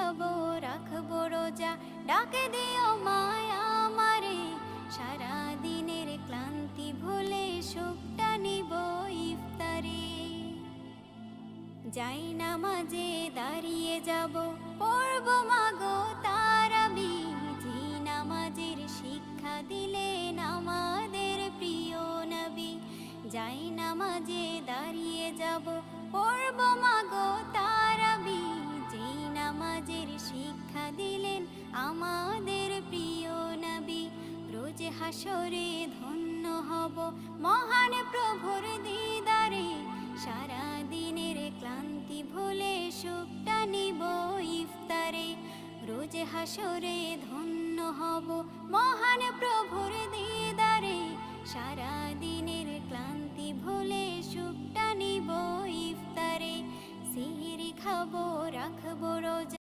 খাবো রাখবো রোজা, ডাকে দিও মায়া আমারে, সারা দিনের ক্লান্তি ভুলে সুখটা নিব ইফতারে। যাই নামাজে দাঁড়িয়ে যাব, পড়ব মাগো তারাবি, যে নামাজের শিক্ষা দিলেন আমাদের প্রিয় নবী। যাই নামাজে দাঁড়িয়ে যাব, পড়ব মাগো তারাবি, যে নামাজের শিক্ষা দিলেন আমাদের প্রিয় নবী। রোজ হাসরে ধন্য হব মহান প্রভুর দিদারে, সারা দিনের ক্লান্তি ভুলে সুখটা নিব ইফতারে। রোজ হাসরে ধন্য হব মহান প্রভুর দিদারে, সারা দিনের ক্লান্তি ভুলে সুখটা নিব ইফতারে। সিহরি খাবো রাখবো রোজা,